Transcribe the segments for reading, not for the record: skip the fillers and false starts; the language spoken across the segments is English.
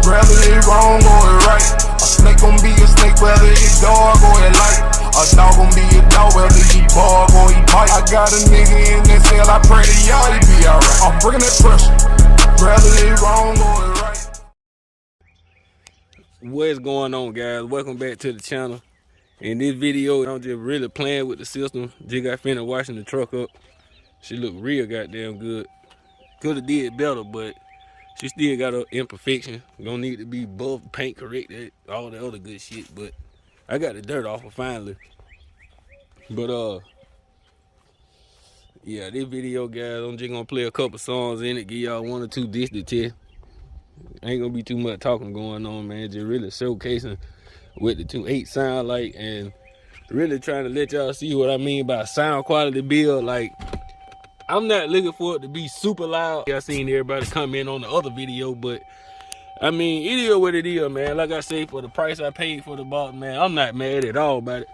Rather it wrong or it right. A snake gon' be a snake, whether it dog or it light. A dog gon' be a dog, whether he bark or he bite. I got a nigga in that cell, I pray to y'all he be alright. I'm bringing that pressure. Rather it wrong or it right. What's going on, guys? Welcome back to the channel. In this video, I'm just really playing with the system. Just got finished washing the truck up. She look real goddamn good. Could have did better, but she still got her imperfection. Gonna need to be buff, paint corrected, all the other good shit. But I got the dirt off her finally. But yeah, this video, guys, I'm just gonna play a couple songs in it, give y'all one or two distant tests. Ain't gonna be too much talking going on, man. Just really showcasing what the 2.8 sound like and really trying to let y'all see what I mean by sound quality build. Like, I'm not looking for it to be super loud. I seen everybody comment on the other video, but I mean, it is what it is, man. Like I say, for the price I paid for the box, man, I'm not mad at all about it.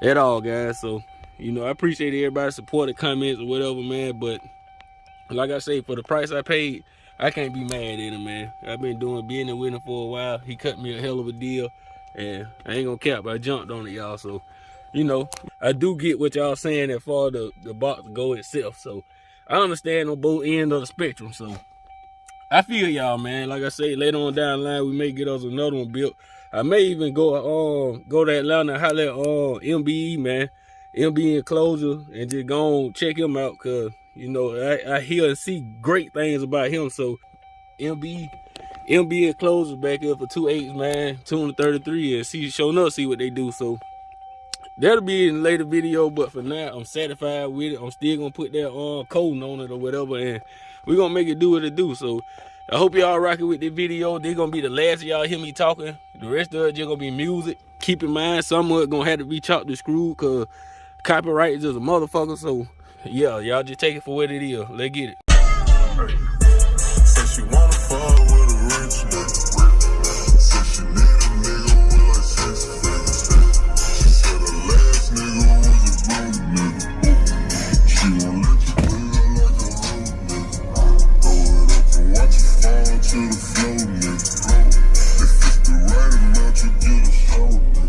At all, guys. So, you know, I appreciate everybody's support, comments or whatever, man. But like I say, for the price I paid, I can't be mad at him, man. I've been doing business with him for a while. He cut me a hell of a deal. And I ain't gonna cap, I jumped on it, y'all. So, you know, I do get what y'all saying as far as the box go itself. So I understand on both ends of the spectrum. So I feel y'all, man. Like I say, later on down the line, we may get us another one built. I may even go to Atlanta and holler at MBE, man. MBE Enclosure, and just go on check him out, cause you know I hear and see great things about him. So MBE Enclosure back up for 2.8s, man, 233, and show enough see what they do. So that'll be in a later video, but for now I'm satisfied with it. I'm still gonna put that coating on it or whatever, and we're gonna make it do what it do. So I hope y'all rocking with this video. This gonna be the last of y'all hear me talking. The rest of it just gonna be music. Keep in mind, some of it gonna have to be chopped and screwed, cause copyright is just a motherfucker. So yeah, y'all just take it for what it is. Let's get it. Said she wanna fuck with a rich nigga. Said she need a nigga with like 6 figures. She said the last nigga was a broke nigga. She won't let you play her like a hoe nigga. Throw it up and watch you fall to the floor, nigga. If it's the right amount, you get a show, nigga.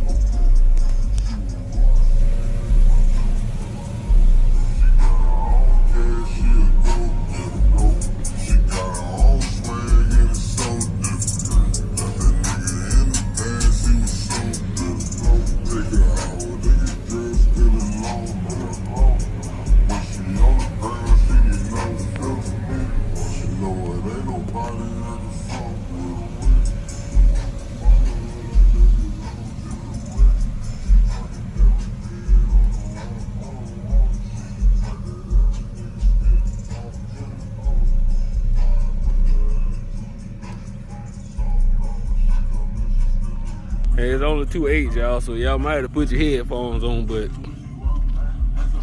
Hey, it's only 2.8, y'all, so y'all might have to put your headphones on, but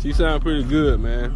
she sound pretty good, man.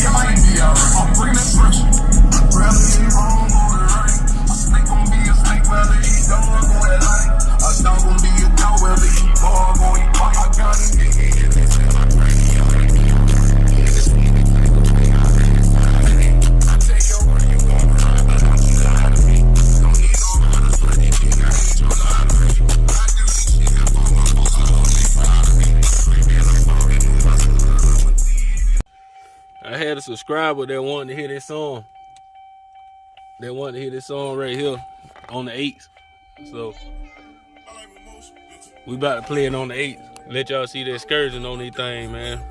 I'm bringing that pressure. Rather it wrong, going right. A snake gon' be a snake, whether he dog or that light. A dog gon' be a dog, whether he bug or he bite. I got a nigga in this hell, I pray he already know. This nigga think of me, I take your word, you gon' run, but I'm too loud of me. Don't need no runners, but they think I ain't your lottery. I do this shit, I put my balls on, they proud of me. I had a subscriber that wanted to hear this song. They wanted to hear this song right here on the 8th. So we about to play it on the 8th. Let y'all see the excursion on these things, man.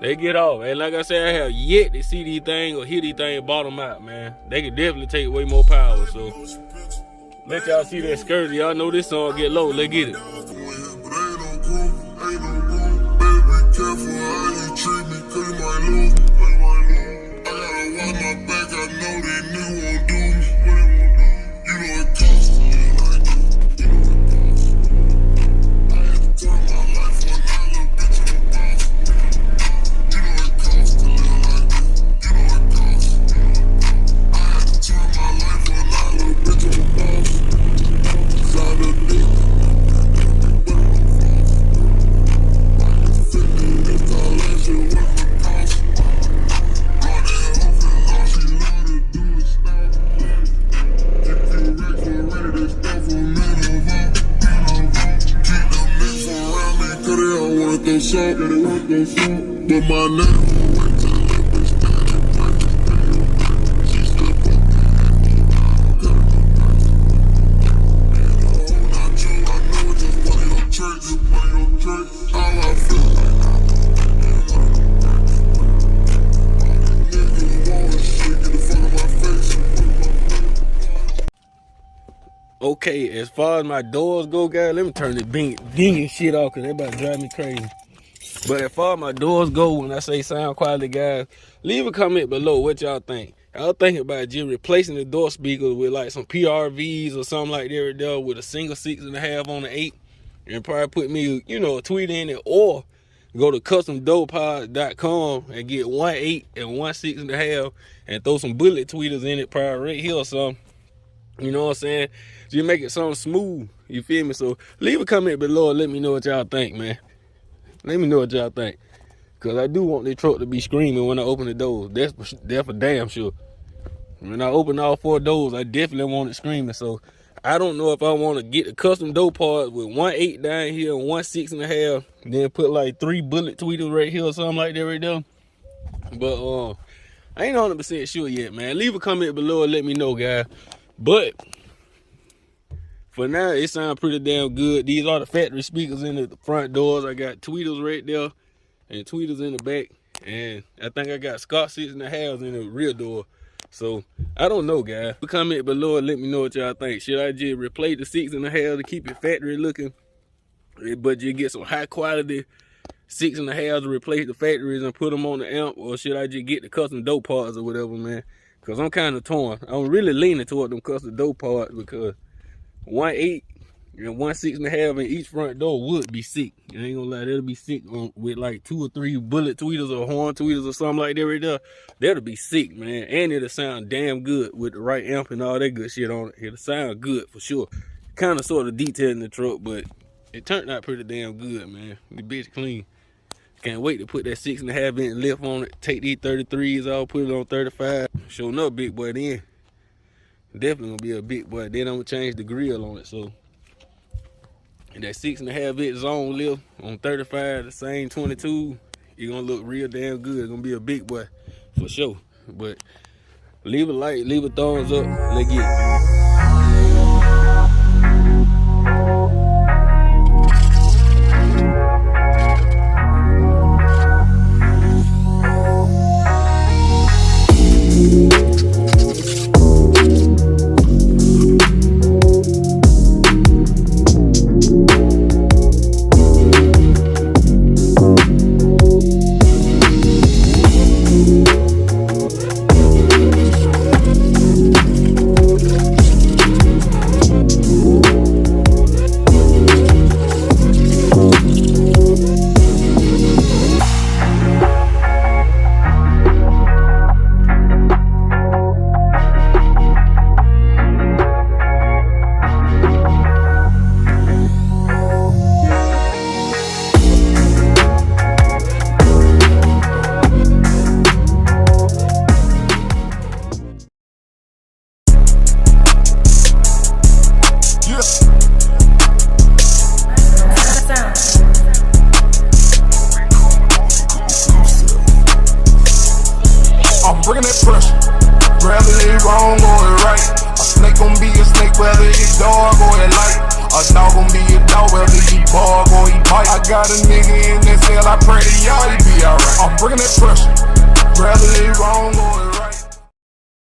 They get off. And like I said, I have yet to see these things or hear these things bottom out, man. They could definitely take way more power. So let y'all see the excursion. Y'all know this song get low. Let's get it. But my name Okay, as far as my doors go, guys, let me turn this dinging shit off because they about to drive me crazy. But as far as my doors go, when I say sound quality, guys, leave a comment below what y'all think. Y'all thinking about just replacing the door speakers with like some PRVs or something like that right there with a single 6.5 on the 8 and probably put me, you know, a tweet in it, or go to customdoorpods.com and get 1 8 and 1 6.5 and throw some bullet tweeters in it probably right here or something. You know what I'm saying? Just make it something smooth. You feel me? So leave a comment below and let me know what y'all think, man. Let me know what y'all think. Because I do want this truck to be screaming when I open the doors. That's for damn sure. When I open all 4 doors, I definitely want it screaming. So I don't know if I want to get the custom door parts with 1 8 down here and 1 6.5. Then put like 3 bullet tweeters right here or something like that right there. But I ain't 100% sure yet, man. Leave a comment below and let me know, guys. But for now, it sounds pretty damn good. These are the factory speakers in the front doors. I got tweeters right there and tweeters in the back. And I think I got Skar 6.5s in the rear door. So I don't know, guys. Comment below and let me know what y'all think. Should I just replace the 6.5 to keep it factory looking, but just get some high quality 6.5 to replace the factories and put them on the amp? Or should I just get the custom door parts or whatever, man? Because I'm kind of torn. I'm really leaning toward them custom door parts because 1 8 and 1 6.5 in each front door would be sick. I ain't gonna lie, that'll be sick with like 2 or 3 bullet tweeters or horn tweeters or something like that right there. That'll be sick, man. And it'll sound damn good with the right amp and all that good shit on it. It'll sound good for sure. Kind of sort of detailing the truck, but it turned out pretty damn good, man. The bitch clean. Can't wait to put that 6.5 inch lift on it. Take these 33s off, put it on 35. Show another big boy then. Definitely gonna be a big boy. Then I'm gonna change the grill on it. So, and that 6.5 inch zone lift on 35, the same 22, it's gonna look real damn good. It's gonna be a big boy for sure. But leave a like, leave a thumbs up. Let's get it. bringing that pressure. Whether it wrong or it right, a snake gon' be a snake, whether it dark or it light. A dog gon' be a dog, whether he bark or he bite. I got a nigga in that cell, I pray to y'all he be alright. I'm bringing that pressure. Whether it wrong or it right.